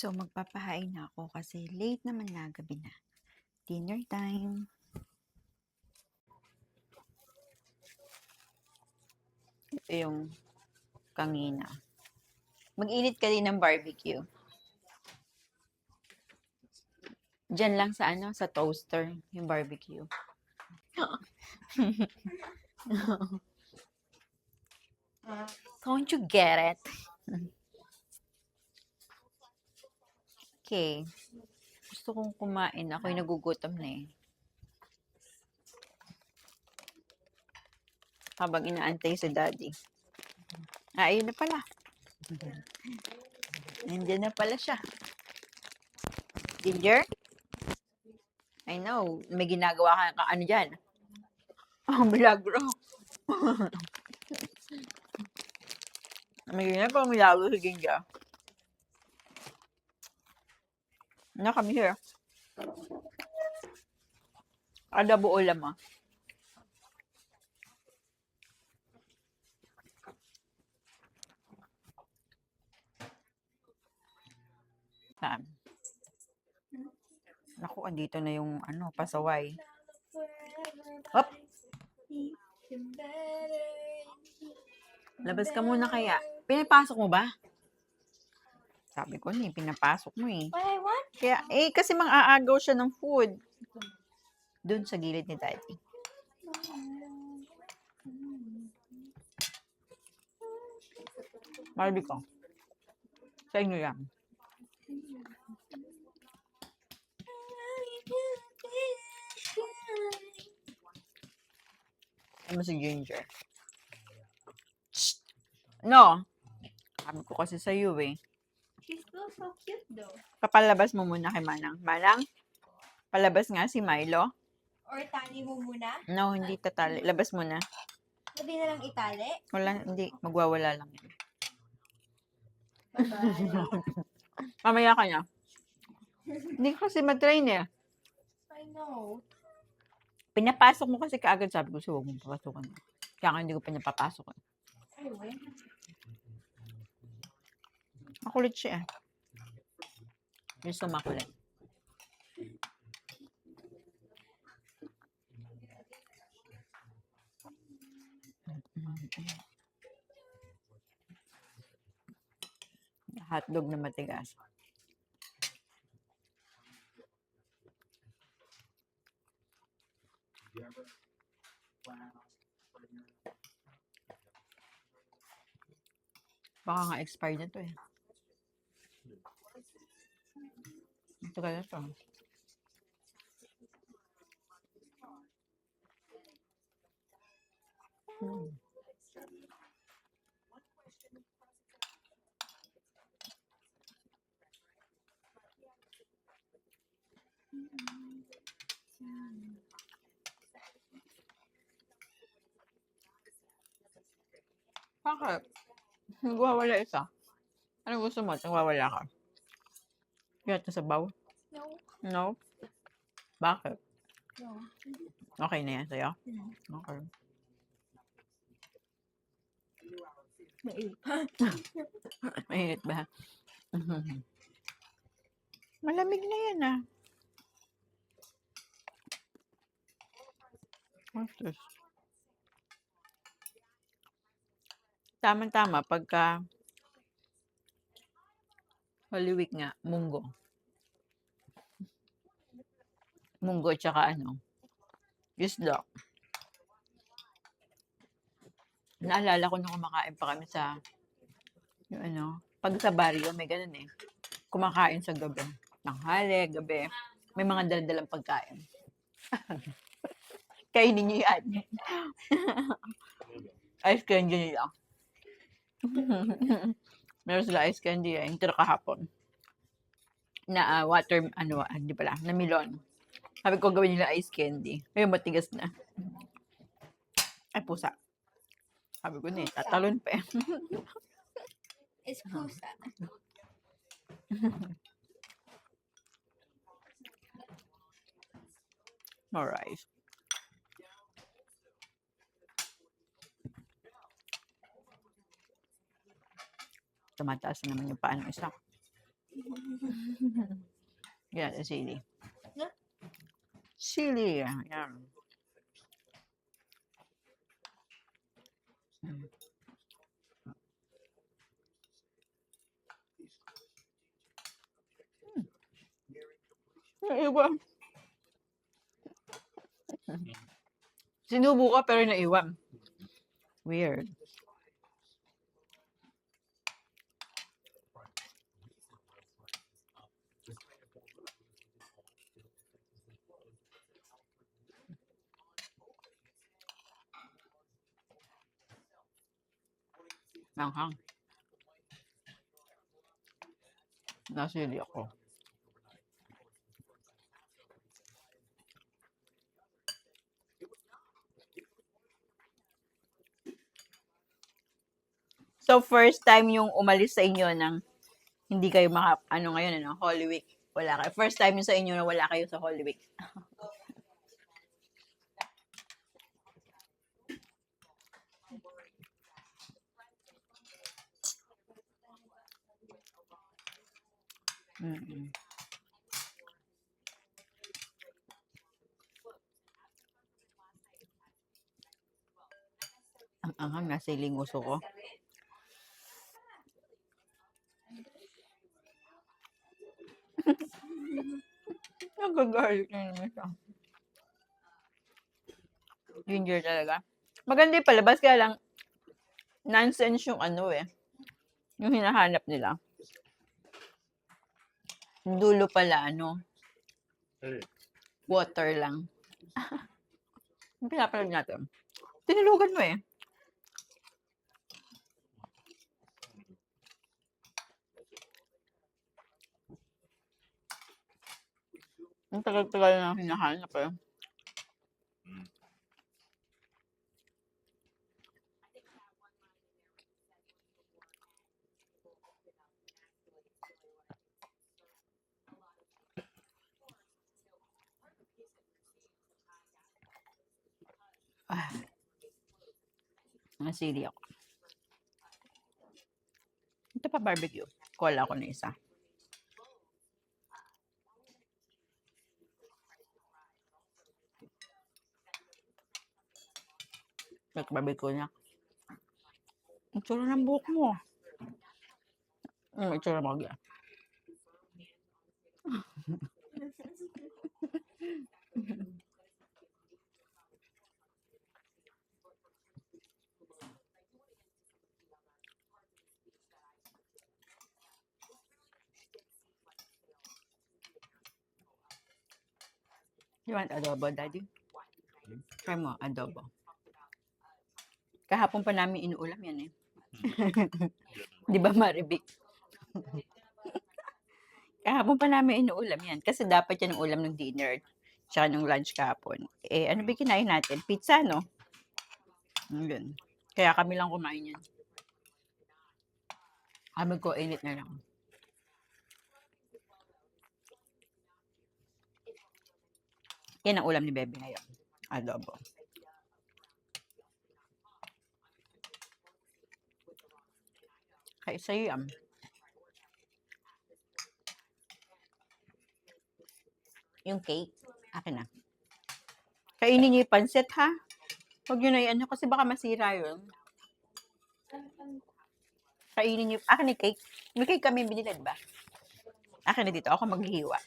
So, magpapahain na ako kasi late naman na, gabi na. Dinner time. Ito yung kanina. Mag-init ka din ng barbecue. Diyan lang sa sa toaster, yung barbecue. Don't you get it? Okay. Gusto kong kumain. Ako'y nagugutom na eh. Habang inaantay si daddy. Ayun na pala. Nandiyan na pala siya. Ginger? I know. May ginagawa ka ano dyan. Oh, milagro. May ginagawa milagro si Ginger. Na kami here. Ada bu ulam ah. Saan? Naku, andito na yung pasaway. Hop! Labas ka muna kaya. Pinapasok mo ba? Sabi ko ni, pinapasok mo eh. What I want? Kaya, kasi mang-aagaw siya ng food. Doon sa gilid ni daddy. Barbie ko. Sa inyo yan. Ano si Ginger? Shh! No. Sabi ko kasi sa iyo eh. She smells so cute though. Papalabas mo muna kay Manang. Manang, palabas nga si Milo. Or tali mo muna? No, hindi tatali. Labas mo na. Sabi na lang itali? Wala, hindi. Magwawala lang yan. Bye-bye. Mamaya ka na. Hindi ko kasi matrain eh. I know. Pinapasok mo kasi kaagad, sabi ko, huwag mong papasukan. Kaya nga hindi ko pinapapasok eh. Ay, wait. Makulit siya eh. Gusto makulit. Hotdog na matigas. Baka nga expired na to eh. Ito kaya to. Bakit? Nagwawala isa. Ano gusto mo? Nagwawala ka? Kaya sa sabaw? No. No? Bakit? No. Okay na yan sa'yo? Okay. Mainit. Mainit ba? Malamig na yan ah. What's this? Tama-tama pagka Holy Week nga, munggo. Munggo tsaka isda. Naalala ko nung kumakain pa kami sa yung pag sa barrio may ganun eh. Kumakain sa gabi. Tanghali, gabi. May mga daladalang pagkain. Kainin niyo yan. Ice candy nila. Meron sila ice candy yung tira kahapon. Na water, hindi pala, na melon. Sabi ko gawin nila ice candy. Ngayon matigas na. Ay, pusa. Sabi ko na tatalon pa eh. It's pusa. Alright. Tumataas na naman yung paa ng isa. Yan, sili. Yeah. Sili, yan. Mm. Naiwan. Sinubo ko pero naiwan. Weird. Manghang. Nasili ako. So, first time yung umalis sa inyo ng hindi kayo ngayon, Holy Week. Wala kayo. First time yung sa inyo na wala kayo sa Holy Week. Mm-mm. Ang anghang nasa iling uso ko. Nagagalit na naman siya. Ginger talaga. Maganda yung palabas, kaya lang nonsense yung yung hinahanap nila. Yung dulo pala, water lang. Yung pinapalag natin. Tinulugan mo eh. Ang tagal-tagal na hinahanap eh. Ah, nasili ako. Ito pa barbecue. Cola ako na isa. Barbecue niya. Itsura ng buhok mo. Itsura mo kagaya. You want adobo, Daddy? Try mo, adobo. Kahapon pa namin inuulam yan eh. Di ba, Maribik? Kahapon pa namin inuulam yan. Kasi dapat yan ang ulam ng dinner. Tsaka ng lunch kahapon. Eh, ano ba kinain natin? Pizza, no? Yun. Kaya kami lang kumain yan. Kami ko, init na lang. Yan ang ulam ni Bebe ngayon. Adobo. Kaya sa'yo yan. Yung cake, akin na. Kainin niyo yung pansit, ha? Huwag nyo na yan, kasi baka masira yun. Kainin niyo. Akin yung cake. May cake kami binili, diba? Akin na dito. Ako maghihiwa.